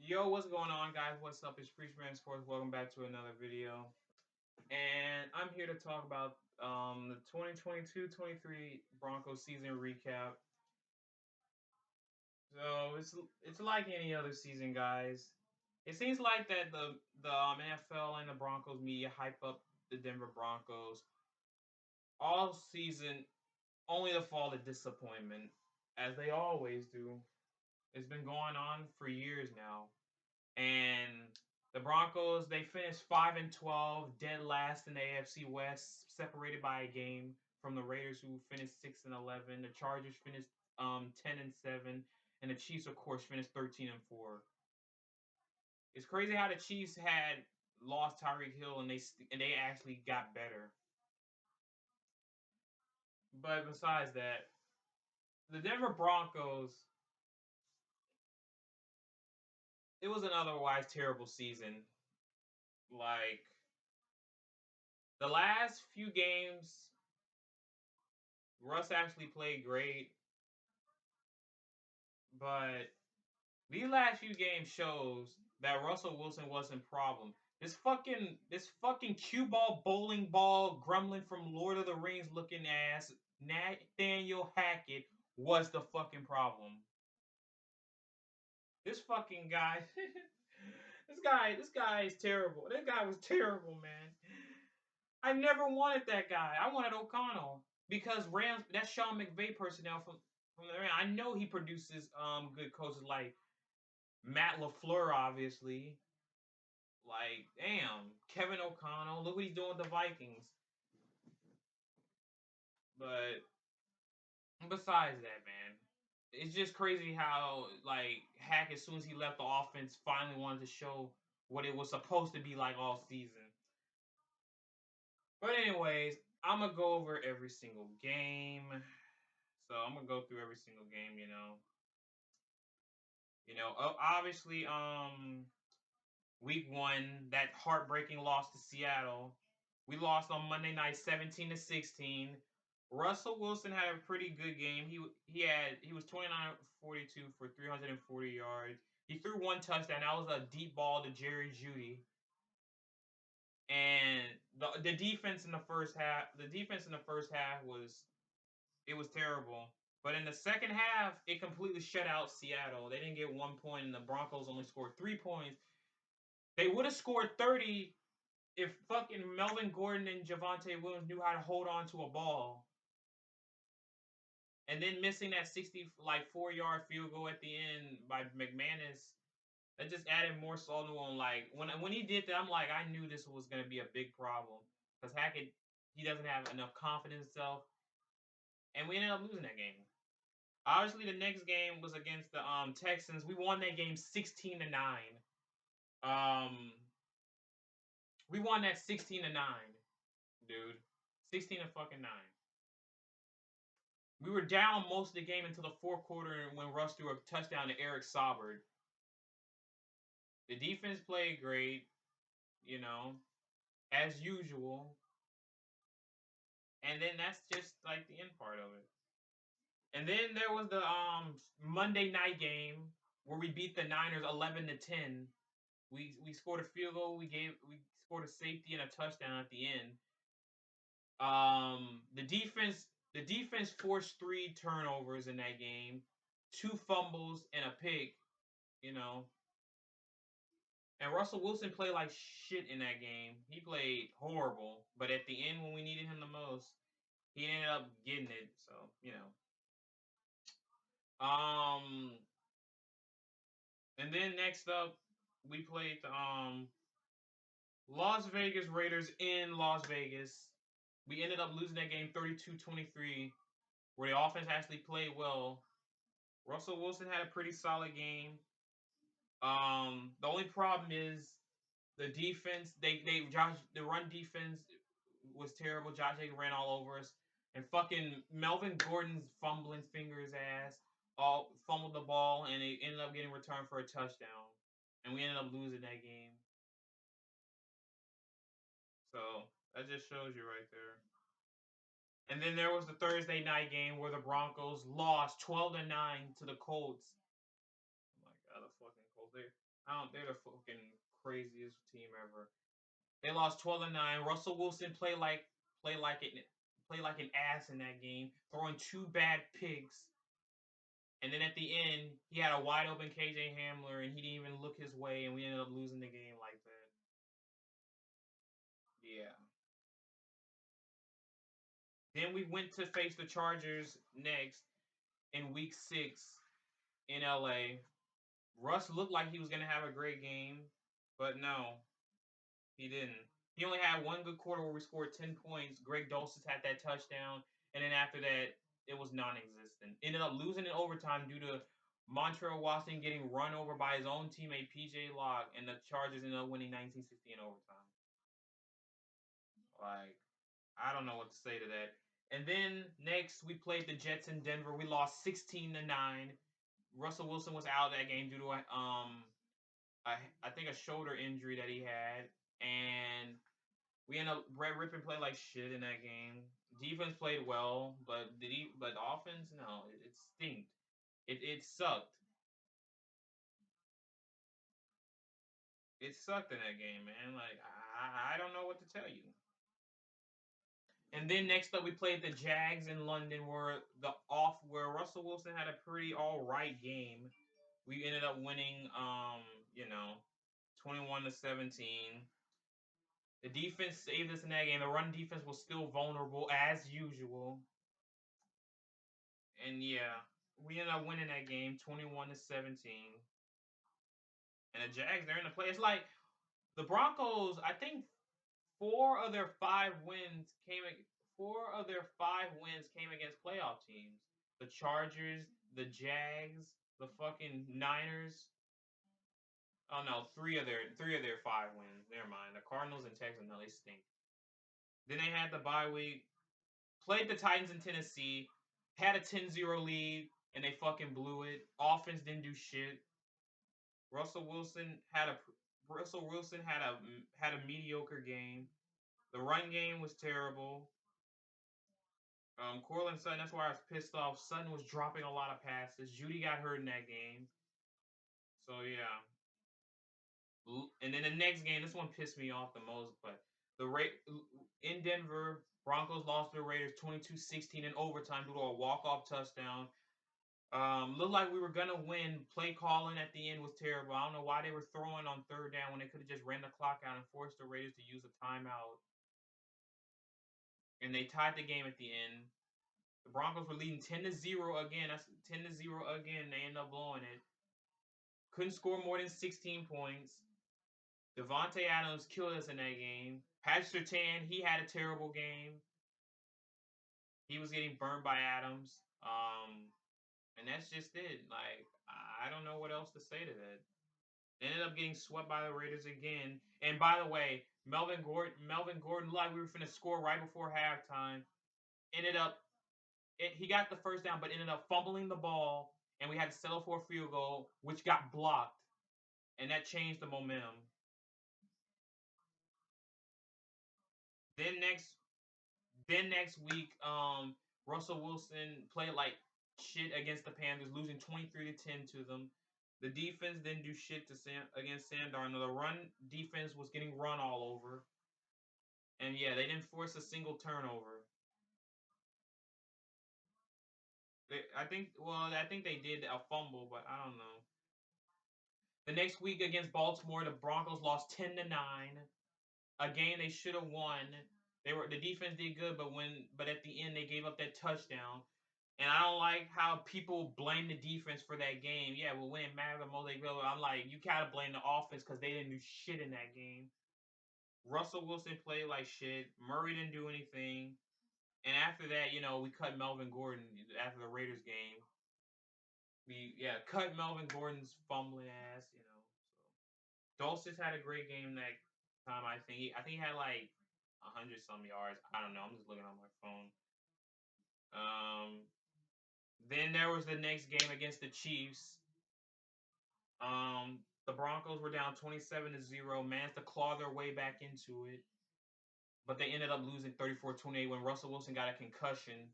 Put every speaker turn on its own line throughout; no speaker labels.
Yo, what's going on, guys? What's up? It's Preachman Sports. Welcome back to another video. And I'm here to talk about the 2022-23 Broncos season recap. So it's like any other season, guys. It seems like that the NFL and the Broncos media hype up the Denver Broncos all season, only to fall to disappointment, as they always do. It's been going on for years now. And the Broncos, they finished 5-12, dead last in the AFC West, separated by a game from the Raiders, who finished 6-11. The Chargers finished 10-7, and the Chiefs, of course, finished 13-4. It's crazy how the Chiefs had lost Tyreek Hill, and they actually got better. But besides that, the Denver Broncos, it was an otherwise terrible season. Like, the last few games, Russ actually played great, but these last few games shows that Russell Wilson wasn't problem. This fucking cue ball bowling ball gremlin from Lord of the Rings looking ass Nathaniel Hackett was the fucking problem. This fucking guy, this guy is terrible. That guy was terrible, man. I never wanted that guy. I wanted O'Connell because Rams. That's Sean McVay personnel from the Rams. I know he produces good coaches like Matt LaFleur, obviously. Like, damn, Kevin O'Connell. Look what he's doing with the Vikings. But besides that, man, it's just crazy how like Hack, as soon as he left the offense, finally wanted to show what it was supposed to be like all season. But anyways, I'm gonna go over every single game. So I'm gonna go through every single game. Obviously, week one, that heartbreaking loss to Seattle. We lost on Monday night 17-16. Russell Wilson had a pretty good game. He was 29-42 for 340 yards. He threw one touchdown. That was a deep ball to Jerry Jeudy. And the defense in the first half was terrible. But in the second half, it completely shut out Seattle. They didn't get 1 point, and the Broncos only scored 3 points. They would have scored 30 if fucking Melvin Gordon and Javonte Williams knew how to hold on to a ball. And then missing that 4-yard field goal at the end by McManus, that just added more salt on. Like, when he did that, I'm like, I knew this was gonna be a big problem. Because Hackett, he doesn't have enough confidence in himself. And we ended up losing that game. Obviously, the next game was against the Texans. We won that game 16-9. Um, we won that 16-9, dude. 16 to fucking 9. We were down most of the game until the fourth quarter when Russ threw a touchdown to Eric Saubert. The defense played great, as usual. And then that's just like the end part of it. And then there was the Monday night game where we beat the Niners 11-10. We scored a field goal. We scored a safety and a touchdown at the end. The defense forced 3 turnovers in that game, 2 fumbles and a pick. You know, and Russell Wilson played like shit in that game. He played horrible, but at the end when we needed him the most, he ended up getting it. So. Um, and then next up, we played the Las Vegas Raiders in Las Vegas. We ended up losing that game 32-23, where the offense actually played well. Russell Wilson had a pretty solid game. The only problem is the defense. The run defense was terrible. Josh Jacobs ran all over us, and fucking Melvin Gordon's fumbling fingers ass all fumbled the ball, and it ended up getting returned for a touchdown, and we ended up losing that game. So that just shows you right there. And then there was the Thursday night game where the Broncos lost 12-9 to the Colts. Oh my god, the fucking Colts! I don't. They're the fucking craziest team ever. They lost 12-9. Russell Wilson play like it play like an ass in that game, throwing two bad picks. And then at the end, he had a wide open KJ Hamler, and he didn't even look his way, and we ended up losing the game like that. Yeah. Then we went to face the Chargers next in Week 6 in LA. Russ looked like he was gonna have a great game, but no, he didn't. He only had one good quarter where we scored 10 points. Greg Dulcich had that touchdown, and then after that, it was non-existent. Ended up losing in overtime due to Montreal Washington getting run over by his own teammate PJ Locke, and the Chargers ended up winning 1960 in overtime. Like, I don't know what to say to that. And then next we played the Jets in Denver. We lost 16-9. Russell Wilson was out that game due to I think a shoulder injury that he had, and we ended up Brett Rippon played like shit in that game. Defense played well, but but offense no, it stinked. It sucked. It sucked in that game, man. Like I don't know what to tell you. And then next up we played the Jags in London, where Russell Wilson had a pretty all right game. We ended up winning, 21-17. The defense saved us in that game. The run defense was still vulnerable as usual. And yeah, we ended up winning that game 21-17. And the Jags, they're in the play. It's like the Broncos, I think four of their five wins came four of their five wins came against playoff teams. The Chargers, the Jags, the fucking Niners. Oh no, three of their five wins. Never mind. The Cardinals and Texans, no, they stink. Then they had the bye week, played the Titans in Tennessee, had a 10-0 lead, and they fucking blew it. Offense didn't do shit. Russell Wilson had a Russell Wilson had a mediocre game. The run game was terrible. Cortland Sutton, that's why I was pissed off. Sutton was dropping a lot of passes. Judy got hurt in that game. So yeah. And then the next game, this one pissed me off the most, but in Denver, Broncos lost to the Raiders 22-16 in overtime due to a walk-off touchdown. Looked like we were gonna win. Play calling at the end was terrible. I don't know why they were throwing on third down when they could have just ran the clock out and forced the Raiders to use a timeout. And they tied the game at the end. The Broncos were leading 10-0 again. That's 10-0 again. They end up blowing it. Couldn't score more than 16 points. Devontae Adams killed us in that game. Patrick Surtain, he had a terrible game. He was getting burned by Adams. And that's just it. Like, I don't know what else to say to that. They ended up getting swept by the Raiders again. And by the way, Melvin Gordon, like we were finna score right before halftime. Ended up, he got the first down, but ended up fumbling the ball, and we had to settle for a field goal, which got blocked, and that changed the momentum. Then next, then next week, Russell Wilson played like shit against the Panthers, losing 23-10 to them. The defense didn't do shit against Sam Darnold. The run defense was getting run all over. And yeah, they didn't force a single turnover. I think they did a fumble, but I don't know. The next week against Baltimore, the Broncos lost 10-9. A game they should have won. The defense did good, but at the end they gave up that touchdown. And I don't like how people blame the defense for that game. Yeah, well, when it mattered the most, I'm like, you gotta blame the offense because they didn't do shit in that game. Russell Wilson played like shit. Murray didn't do anything. And after that, we cut Melvin Gordon after the Raiders game. We cut Melvin Gordon's fumbling ass. So Dulcich had a great game that time. I think he had like 100 some yards. I don't know. I'm just looking on my phone. Um, then there was the next game against the Chiefs. The Broncos were down 27-0, managed to claw their way back into it, but they ended up losing 34-28 when Russell Wilson got a concussion.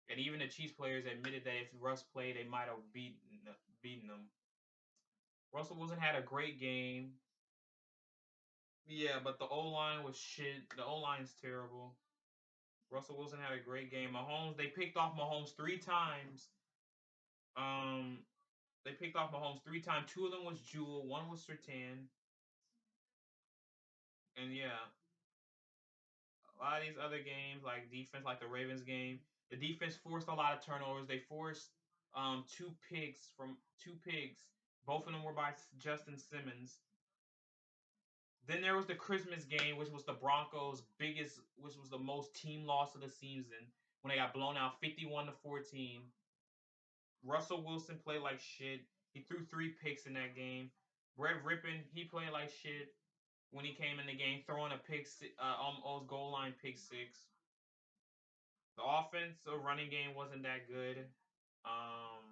And even the Chiefs players admitted that if Russ played, they might have beaten them. Russell Wilson had a great game. Yeah, but the O line was shit. The O line's terrible. Russell Wilson had a great game. Mahomes, they picked off Mahomes 3 times. Um, they picked off Mahomes 3 times. Two of them was Jewel, one was Sertan, and yeah, a lot of these other games like defense, like the Ravens game, the defense forced a lot of turnovers. They forced two picks. Both of them were by Justin Simmons. Then there was the Christmas game, which was the Broncos' biggest, which was the most team loss of the season when they got blown out 51-14. Russell Wilson played like shit. He threw 3 picks in that game. Brett Rippon, he played like shit when he came in the game, throwing a almost goal line pick 6. The offense or running game wasn't that good. Um,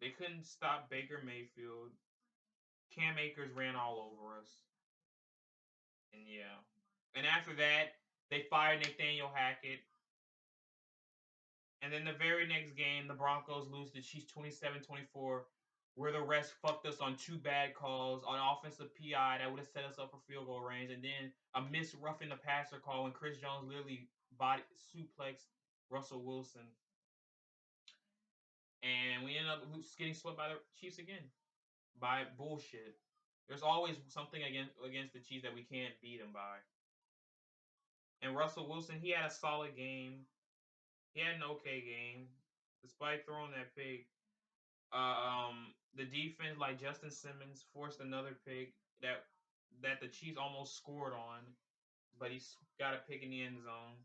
they couldn't stop Baker Mayfield. Cam Akers ran all over us, and yeah. And after that, they fired Nathaniel Hackett. And then the very next game, the Broncos lose to Chiefs 27-24, where the refs fucked us on 2 bad calls on offensive PI that would have set us up for field goal range, and then a miss roughing the passer call when Chris Jones literally body suplexed Russell Wilson, and we ended up getting swept by the Chiefs again by bullshit. There's always something against the Chiefs that we can't beat them by. And Russell Wilson, he had a solid game. He had an okay game, despite throwing that pick. The defense, like Justin Simmons, forced another pick that the Chiefs almost scored on, but he got a pick in the end zone.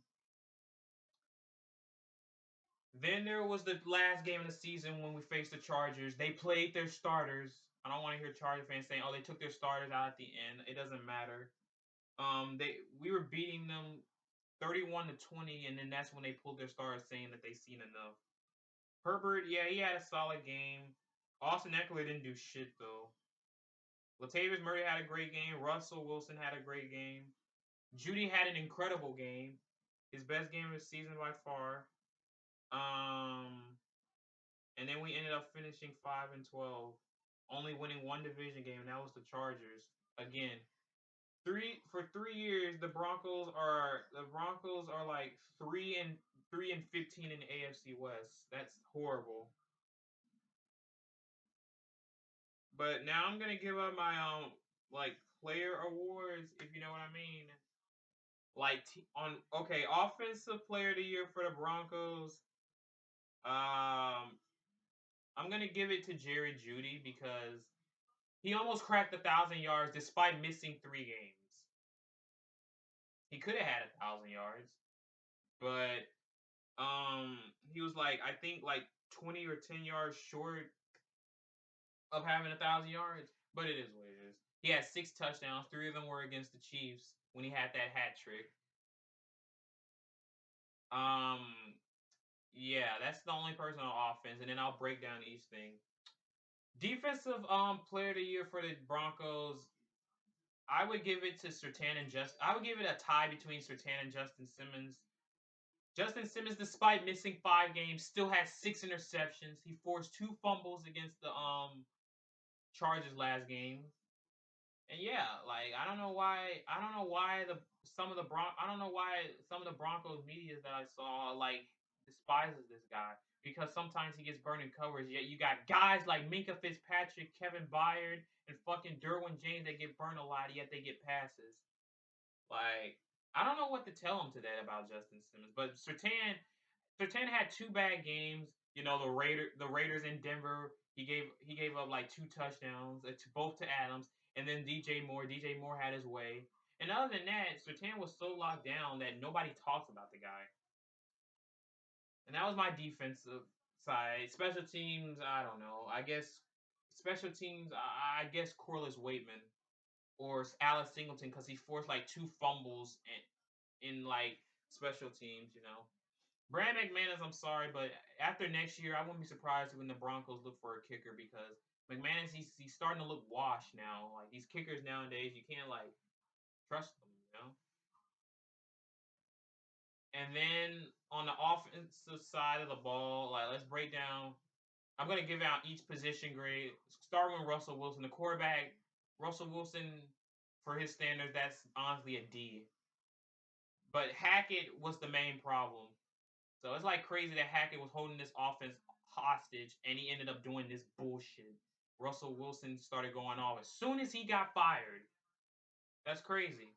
Then there was the last game of the season when we faced the Chargers. They played their starters. I don't want to hear Charger fans saying, "Oh, they took their starters out at the end." It doesn't matter. We were beating them 31-20, and then that's when they pulled their starters, saying that they seen enough. Herbert, yeah, he had a solid game. Austin Eckler didn't do shit though. Latavius Murray had a great game. Russell Wilson had a great game. Judy had an incredible game. His best game of the season by far. And then we ended up finishing 5-12, only winning one division game, and that was the Chargers. Again, 3 years, the Broncos are like 3-15 in the AFC West. That's horrible. But now I'm gonna give up my like player awards, if you know what I mean. Like on okay, offensive player of the year for the Broncos. Um, I'm gonna give it to Jerry Judy because he almost cracked 1,000 yards despite missing 3 games. He could have had 1,000 yards, but he was like I think like 20 or 10 yards short of having 1,000 yards. But it is what it is. He had 6 touchdowns. 3 of them were against the Chiefs when he had that hat trick. Um, yeah, that's the only person on offense, and then I'll break down each thing. Defensive player of the year for the Broncos, I would give it to Sertan and Just. I would give it a tie between Sertan and Justin Simmons. Justin Simmons, despite missing 5 games, still had 6 interceptions. He forced 2 fumbles against the Chargers last game. And yeah, like I don't know why some of the Broncos media that I saw like despises this guy because sometimes he gets burned in coverage. Yet you got guys like Minka Fitzpatrick, Kevin Byard, and fucking Derwin James that get burned a lot, yet they get passes. Like I don't know what to tell him today about Justin Simmons, but Sertan had 2 bad games. You know the Raiders in Denver. He gave up like 2 touchdowns to both to Adams, and then DJ Moore. DJ Moore had his way. And other than that, Sertan was so locked down that nobody talks about the guy. And that was my defensive side. Special teams, I don't know. I guess special teams. I guess Corliss Waitman or Alex Singleton because he forced like 2 fumbles in like special teams. Brad McManus, I'm sorry, but after next year, I wouldn't be surprised when the Broncos look for a kicker because McManus, he's starting to look washed now. Like these kickers nowadays, you can't like trust them. And then on the offensive side of the ball, like let's break down. I'm gonna give out each position grade. Starting with Russell Wilson, the quarterback. Russell Wilson, for his standards, that's honestly a D. But Hackett was the main problem. So it's like crazy that Hackett was holding this offense hostage, and he ended up doing this bullshit. Russell Wilson started going off as soon as he got fired. That's crazy.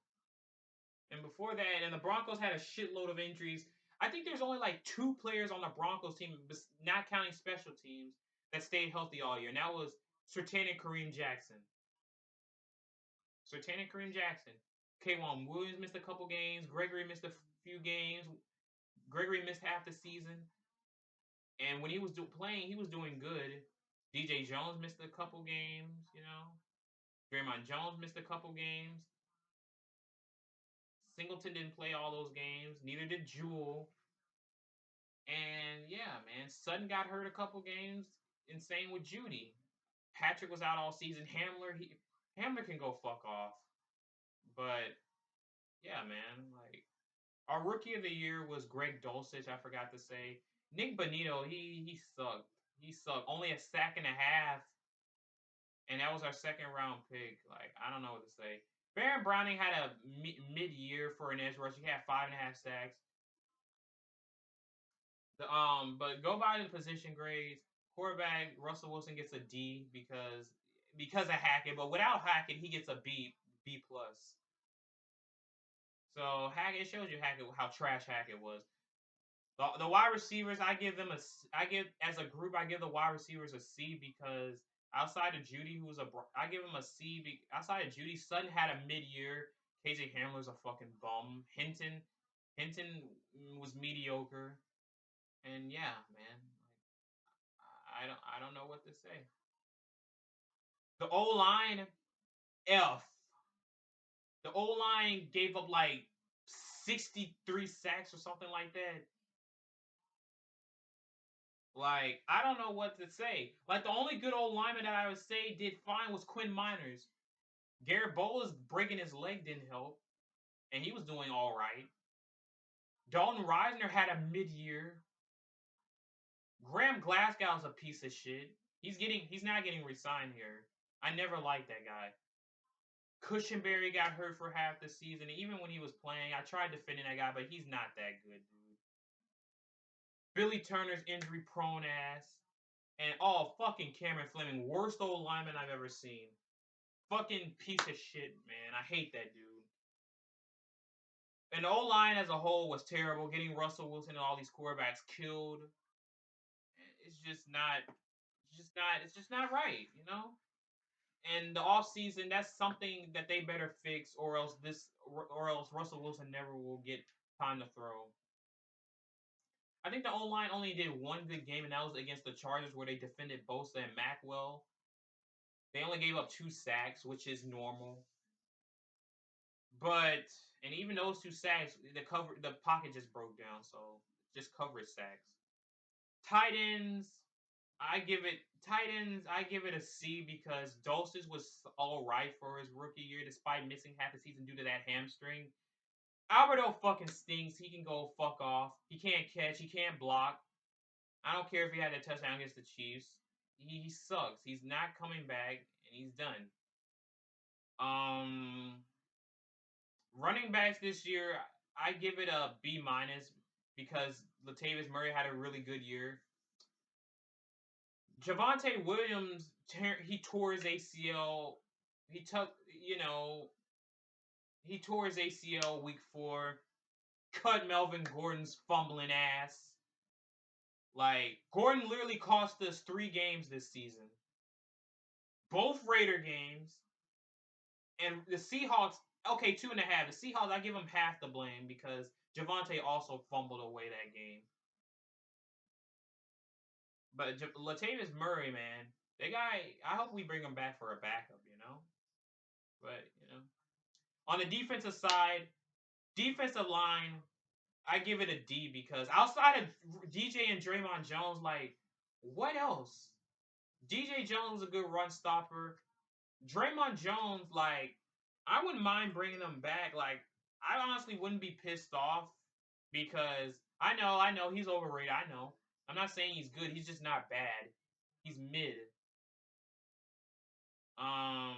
And before that, and the Broncos had a shitload of injuries. I think there's only like 2 players on the Broncos team, not counting special teams, that stayed healthy all year. And that was Surtain and Kareem Jackson. Surtain and Kareem Jackson. K'Wan Williams missed a couple games. Gregory missed a few games. Gregory missed half the season. And when he was playing, he was doing good. DJ Jones missed a couple games, you know. Draymond Jones missed a couple games. Singleton didn't play all those games. Neither did Jewel. And yeah, man, Sutton got hurt a couple games. And same with Judy. Patrick was out all season. Hamler can go fuck off. But yeah, man, like our rookie of the year was Greg Dulcich. I forgot to say. Nick Bonito, he sucked. He sucked. Only a sack and a half, and that was our second round pick. Like I don't know what to say. Baron Browning had a mid year for an edge rush. He had 5.5 sacks. But go by the position grades. Quarterback Russell Wilson gets a D because of Hackett, but without Hackett, he gets a B plus. So Hackett shows you Hackett how trash Hackett was. The wide receivers, I give as a group, I give the wide receivers a C because outside of Judy, I give him a C. Outside of Judy, Sutton had a mid year. KJ Hamler's a fucking bum. Hinton was mediocre, and yeah, man, I don't know what to say. The O line, F. The O line gave up like 63 sacks or something like that. Like, I don't know what to say. Like, the only good old lineman that I would say did fine was Quinn Miners. Garrett Bowles breaking his leg didn't help, and he was doing all right. Dalton Reisner had a mid-year. Graham Glasgow's a piece of shit. He's not getting re-signed here. I never liked that guy. Cushenberry got hurt for half the season. Even when he was playing, I tried defending that guy, but he's not that good, dude. Billy Turner's injury prone ass. And fucking Cameron Fleming, worst old lineman I've ever seen. Fucking piece of shit, man. I hate that dude. And the O line as a whole was terrible. Getting Russell Wilson and all these quarterbacks killed. It's just not. It's just not right, you know. And the off season, that's something that they better fix, or else Russell Wilson never will get time to throw. I think the O line only did one good game, and that was against the Chargers, where they defended Bosa and Mack well. They only gave up 2 sacks, which is normal. But and even those 2 sacks, the pocket just broke down, so just coverage sacks. Tight ends, I give it a C because Dulcich was all right for his rookie year, despite missing half the season due to that hamstring. Alberto fucking stinks. He can go fuck off. He can't catch. He can't block. I don't care if he had a touchdown against the Chiefs. He sucks. He's not coming back, and he's done. Um, Running backs this year, I give it a B minus because Latavius Murray had a really good year. Javonte Williams, he tore his ACL. He took, he tore his ACL week 4. Cut Melvin Gordon's fumbling ass. Like, Gordon literally cost us 3 games this season. Both Raider games. And the Seahawks, okay, 2.5. The Seahawks, I give them half the blame because Javonte also fumbled away that game. But Latavius Murray, man, that guy, I hope we bring him back for a backup, you know? But, on the defensive side, defensive line, I give it a D because outside of DJ and Draymond Jones, like, what else? DJ Jones is a good run stopper. Draymond Jones, like, I wouldn't mind bringing him back. Like, I honestly wouldn't be pissed off because I know he's overrated. I know. I'm not saying he's good. He's just not bad. He's mid. Um,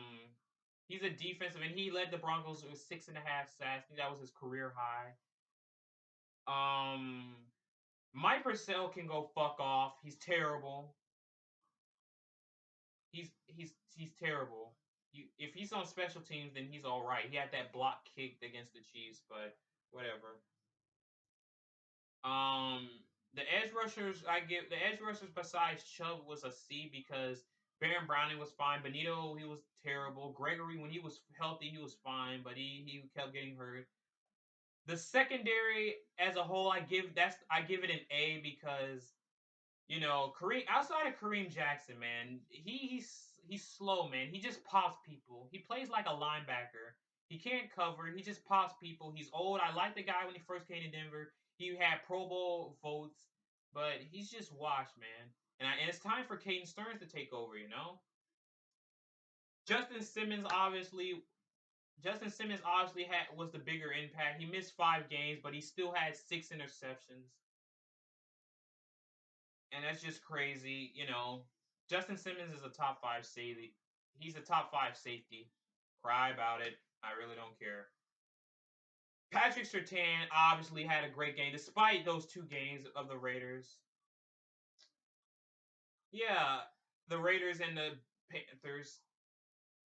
he's a defensive, and he led the Broncos with 6.5 sacks. I think that was his career high. Um, Mike Purcell can go fuck off. He's terrible. He's terrible. If he's on special teams, then he's all right. He had that block kicked against the Chiefs, but whatever. Um, the edge rushers besides Chubb was a C because Baron Browning was fine. Benito, he was terrible. Gregory, when he was healthy, he was fine, but he kept getting hurt. The secondary as a whole, I give it an A because Kareem, outside of Kareem Jackson, man, he's slow, man. He just pops people. He plays like a linebacker. He can't cover. He just pops people. He's old. I liked the guy when he first came to Denver. He had Pro Bowl votes, but he's just washed, man. And it's time for Caden Stearns to take over. Justin Simmons obviously. Justin Simmons obviously was the bigger impact. He missed 5 games, but he still had 6 interceptions, and that's just crazy. Justin Simmons is a top 5 safety. He's a top 5 safety. Cry about it. I really don't care. Patrick Surtain obviously had a great game despite those 2 games of the Raiders. Yeah, the Raiders and the Panthers.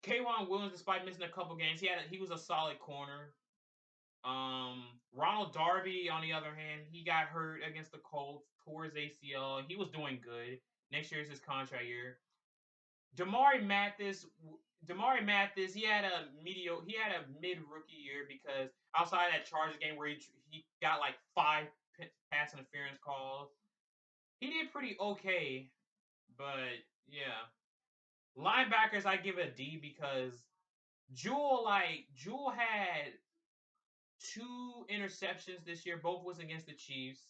K'Wan Williams, despite missing a couple games, he was a solid corner. Ronald Darby, on the other hand, he got hurt against the Colts, tore his ACL. He was doing good. Next year is his contract year. Damari Mathis, he had a mid rookie year because outside of that Chargers game where he got like 5 pass interference calls, he did pretty okay. But yeah, linebackers I give it a D because Jewel had 2 interceptions this year. Both was against the Chiefs.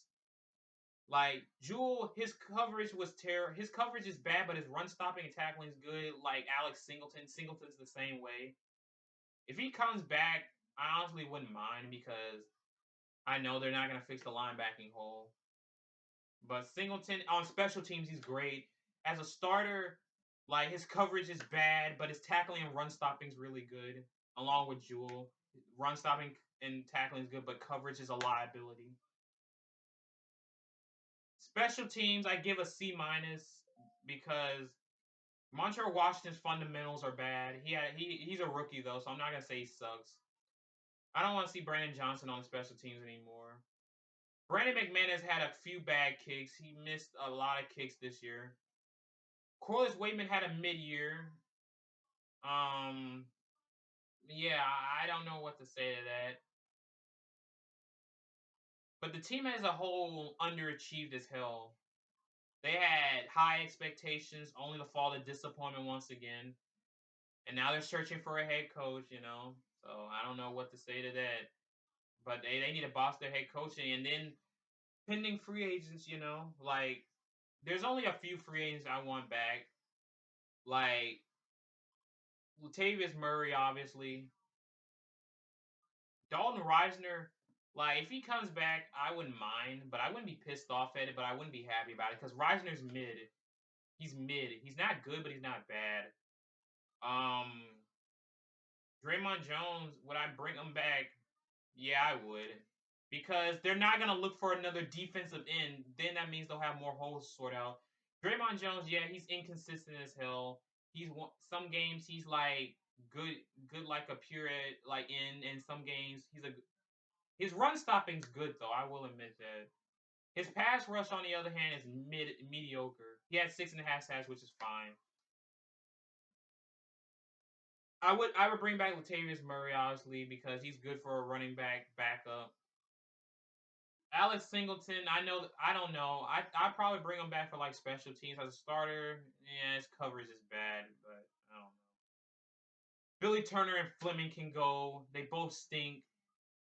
Like Jewel, his coverage was terrible. His coverage is bad, but his run stopping and tackling is good. Like Alex Singleton. Singleton's the same way. If he comes back, I honestly wouldn't mind because I know they're not gonna fix the linebacking hole. But Singleton on special teams, he's great. As a starter, like his coverage is bad, but his tackling and run stopping is really good. Along with Jewel, run stopping and tackling is good, but coverage is a liability. Special teams, I give a C minus because Montreal Washington's fundamentals are bad. He's a rookie though, so I'm not gonna say he sucks. I don't want to see Brandon Johnson on special teams anymore. Brandon McManus had a few bad kicks. He missed a lot of kicks this year. Corliss Waitman had a mid-year. Um, yeah, I don't know what to say to that. But the team as a whole underachieved as hell. They had high expectations, only to fall to disappointment once again. And now they're searching for a head coach. So I don't know what to say to that. But they need to boss their head coaching. And then pending free agents, like there's only a few free agents I want back. Like Latavius Murray, obviously. Dalton Reisner, like if he comes back, I wouldn't mind, but I wouldn't be pissed off at it, but I wouldn't be happy about it because Reisner's mid. He's mid. He's not good, but he's not bad. Um, Draymond Jones, would I bring him back? Yeah, I would. Because they're not gonna look for another defensive end. Then that means they'll have more holes to sort out. Draymond Jones, yeah, he's inconsistent as hell. Some games he's like good like a pure like in, and some games his run stopping's good though. I will admit that. His pass rush, on the other hand, is mediocre. He had 6.5 sacks, which is fine. I would bring back Latavius Murray obviously because he's good for a running back backup. Alex Singleton, I don't know. I'd probably bring him back for like special teams as a starter. Yeah, his coverage is bad, but I don't know. Billy Turner and Fleming can go. They both stink.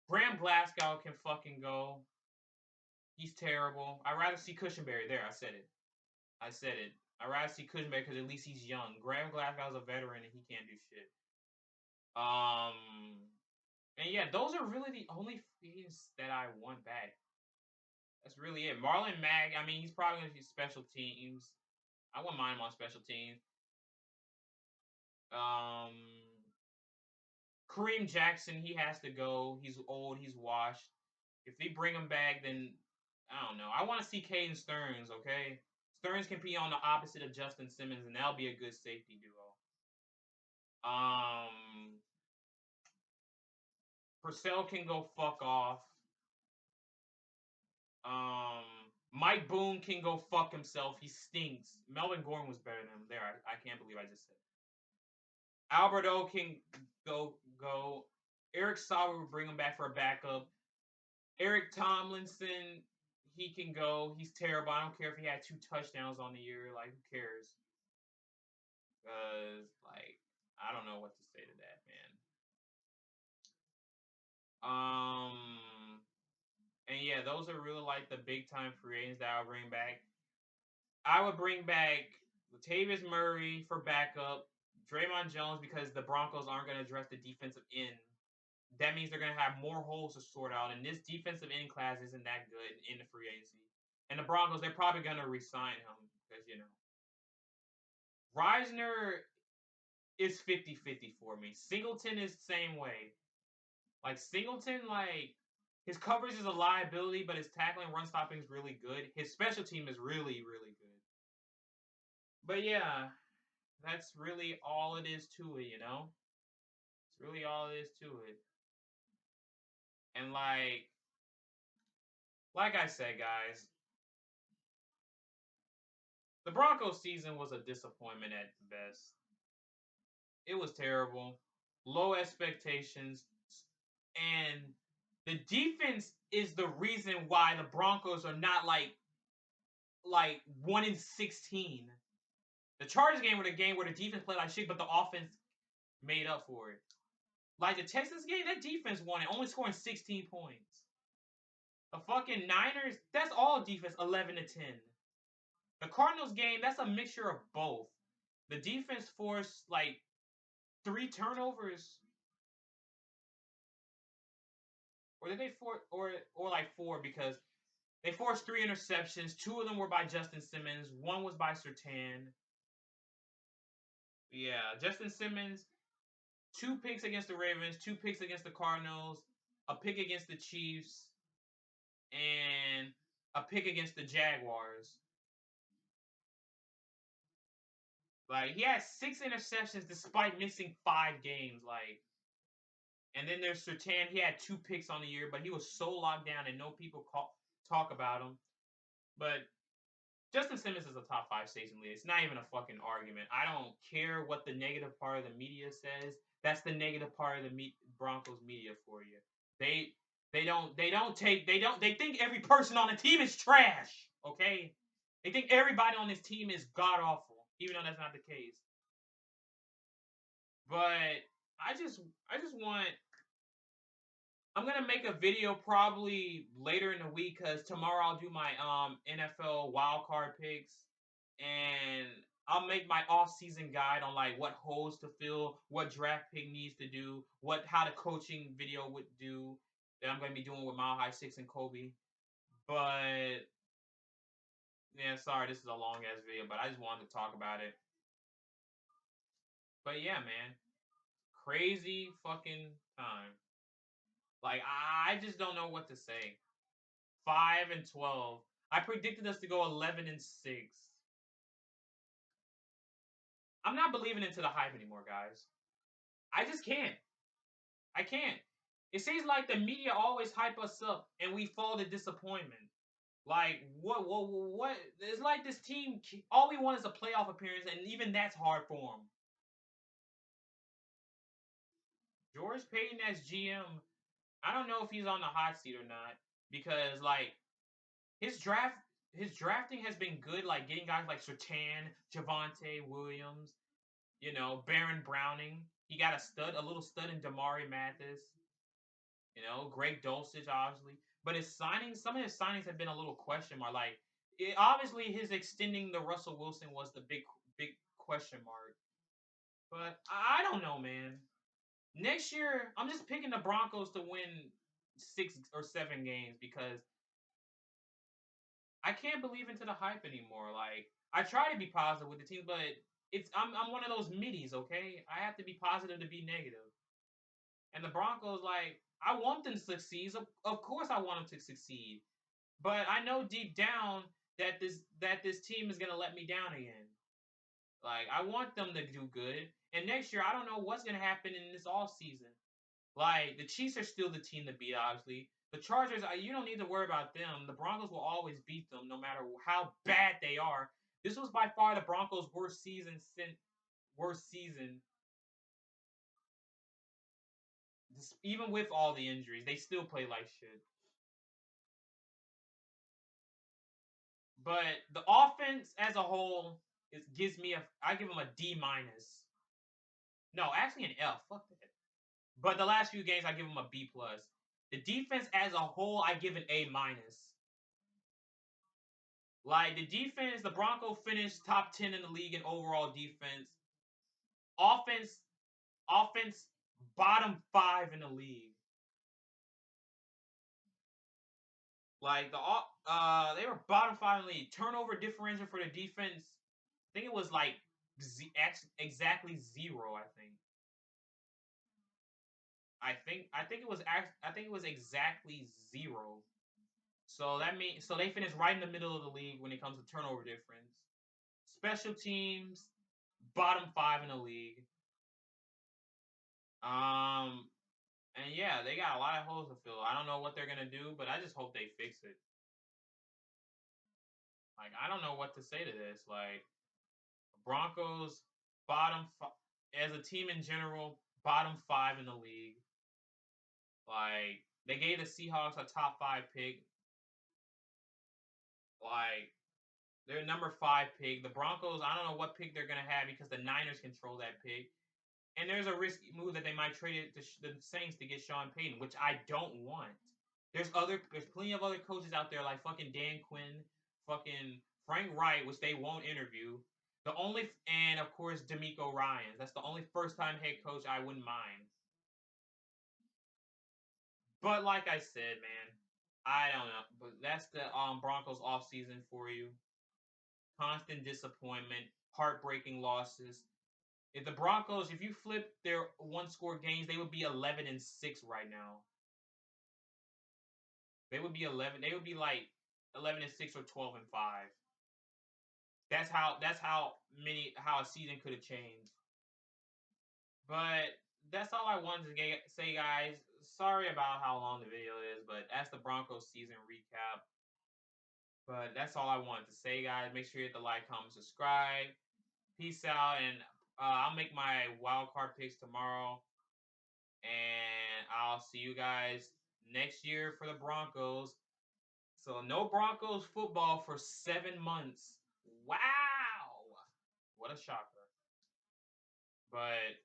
Graham Glasgow can fucking go. He's terrible. I'd rather see Cushionberry. There, I said it. I said it. I'd rather see Cushionberry because at least he's young. Graham Glasgow's a veteran and he can't do shit. And yeah, those are really the only things that I want back. That's really it. Marlon Mack, I mean, he's probably going to be special teams. I wouldn't mind him on special teams. Um, Kareem Jackson, he has to go. He's old. He's washed. If they bring him back, then I don't know. I want to see Caden Stearns. Okay, Stearns can be on the opposite of Justin Simmons, and that'll be a good safety duo. Purcell can go fuck off. Um, Mike Boone can go fuck himself. He stinks. Melvin Gordon was better than him. There, I can't believe I just said. Alberto can go. Eric Sauer will bring him back for a backup. Eric Tomlinson, he can go. He's terrible. I don't care if he had 2 touchdowns on the year. Like, who cares? Because, like, I don't know what to say to that, man. And yeah, those are really like the big time free agents that I'll bring back. I would bring back Latavius Murray for backup, Draymond Jones because the Broncos aren't going to address the defensive end. That means they're going to have more holes to sort out, and this defensive end class isn't that good in the free agency. And the Broncos, they're probably going to re-sign him because, Reisner is 50-50 for me. Singleton is the same way. Like, Singleton, like, his coverage is a liability, but his tackling run stopping is really good. His special team is really, really good. But yeah, that's really all it is to it, It's really all it is to it. And like I said, guys, the Broncos season was a disappointment at best. It was terrible. Low expectations. And the defense is the reason why the Broncos are not like 1-16. The Chargers game was a game where the defense played like shit, but the offense made up for it. Like the Texans game, that defense won it, only scoring 16 points. The fucking Niners, that's all defense, 11-10. The Cardinals game, that's a mixture of both. The defense forced like 3 turnovers, or did they force or like 4 because they forced 3 interceptions. 2 of them were by Justin Simmons. 1 was by Surtain. Yeah, Justin Simmons, 2 picks against the Ravens, 2 picks against the Cardinals, a pick against the Chiefs, and a pick against the Jaguars. Like he had 6 interceptions despite missing 5 games. Like, and then there's Surtain. He had 2 picks on the year, but he was so locked down and no people talk about him. But Justin Simmons is a top 5 safety leader. It's not even a fucking argument. I don't care what the negative part of the media says. That's the negative part of the Broncos media for you. They think every person on the team is trash. Okay, they think everybody on this team is god awful, even though that's not the case. But I just want. I'm gonna make a video probably later in the week because tomorrow I'll do my NFL wild card picks, and I'll make my off-season guide on like what holes to fill, what draft pick needs to do, how the coaching video would do that I'm gonna be doing with Mile High 6 and Kobe. But yeah, sorry, this is a long ass video, but I just wanted to talk about it. But yeah, man, crazy fucking time. Like I just don't know what to say. 5-12. I predicted us to go 11-6. I'm not believing into the hype anymore, guys. I just can't. I can't. It seems like the media always hype us up and we fall to disappointment. Like what? It's like this team. All we want is a playoff appearance, and even that's hard for them. George Payton as GM. I don't know if he's on the hot seat or not because like his drafting has been good. Like getting guys like Surtain, Javonte Williams, Baron Browning. He got a little stud in Damari Mathis. Greg Dulcich, obviously. But some of his signings have been a little question mark. Like, obviously, his extending the Russell Wilson was the big question mark. But I don't know, man. Next year, I'm just picking the Broncos to win 6 or 7 games because I can't believe into the hype anymore. Like, I try to be positive with the team, but I'm one of those middies, okay? I have to be positive to be negative. And the Broncos, like, I want them to succeed. Of course, I want them to succeed. But I know deep down that this team is gonna let me down again. Like, I want them to do good. And next year, I don't know what's gonna happen in this off season. Like, the Chiefs are still the team to beat, obviously. The Chargers, you don't need to worry about them. The Broncos will always beat them, no matter how bad they are. This was by far the Broncos' worst season. Even with all the injuries, they still play like shit. But the offense as a whole gives me I give them a D minus. No, actually an F. Fuck that. But the last few games I give them a B plus. The defense as a whole I give an A minus. Like the defense, the Broncos finished top 10 in the league in overall defense. Offense, offense, bottom 5 in the league. Like they were bottom 5 in the league. Turnover differential for the defense, I think it was like exactly 0. I think it was exactly 0. So that means they finished right in the middle of the league when it comes to turnover difference. Special teams, bottom 5 in the league. Um, and yeah, they got a lot of holes to fill. I don't know what they're gonna do, but I just hope they fix it. Like I don't know what to say to this. Like Broncos, as a team in general, bottom 5 in the league. Like they gave the Seahawks a top 5 pick. Like they're number 5 pick. The Broncos, I don't know what pick they're gonna have because the Niners control that pick. And there's a risky move that they might trade it to the Saints to get Sean Payton, which I don't want. There's plenty of other coaches out there like fucking Dan Quinn, fucking Frank Wright, which they won't interview. And of course D'Amico Ryans. That's the only first time head coach I wouldn't mind. But like I said, man, I don't know. But that's the Broncos off season for you. Constant disappointment, heartbreaking losses. If the Broncos, if you flip their one score games, they would be 11-6 right now. They would be 11. They would be like 11-6 or 12-5. How a season could have changed. But that's all I wanted to say, guys. Sorry about how long the video is, but that's the Broncos season recap. But that's all I wanted to say, guys. Make sure you hit the like, comment, subscribe. Peace out, and I'll make my wild card picks tomorrow. And I'll see you guys next year for the Broncos. So no Broncos football for 7 months. Wow. What a shocker. But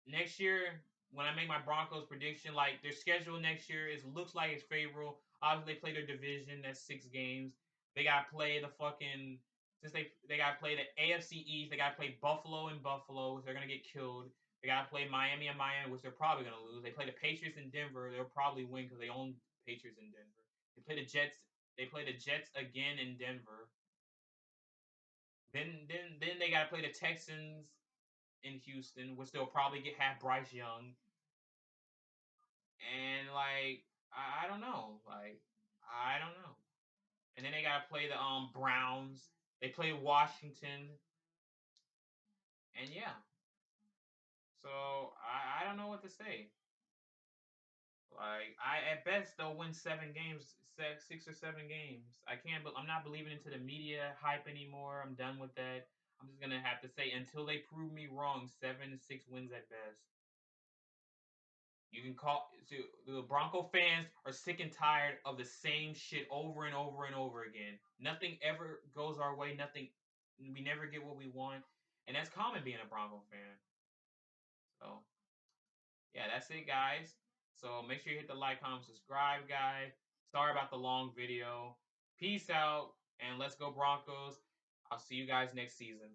next year, when I make my Broncos prediction, like their schedule next year looks like it's favorable. Obviously, they play their division. That's 6 games. They got to play the fucking since they got to play the AFC East. They got to play Buffalo and Buffalo, which they're gonna get killed. They got to play Miami and Miami, which they're probably gonna lose. They play the Patriots in Denver. They'll probably win because they own Patriots in Denver. They play the Jets. They play the Jets again in Denver. Then they got to play the Texans in Houston, which they'll probably have Bryce Young. And like I don't know, like I don't know. And then they gotta play the Browns. They play Washington, and yeah. So I don't know what to say. Like I at best they'll win 7 games, 6 or 7 games. I'm not believing into the media hype anymore. I'm done with that. I'm just gonna have to say until they prove me wrong, 7-6 wins at best. You can call the Bronco fans are sick and tired of the same shit over and over and over again. Nothing ever goes our way. We never get what we want, and that's common being a Bronco fan. So yeah, that's it, guys. So make sure you hit the like, comment, subscribe, guys. Sorry about the long video. Peace out, and let's go Broncos. I'll see you guys next season.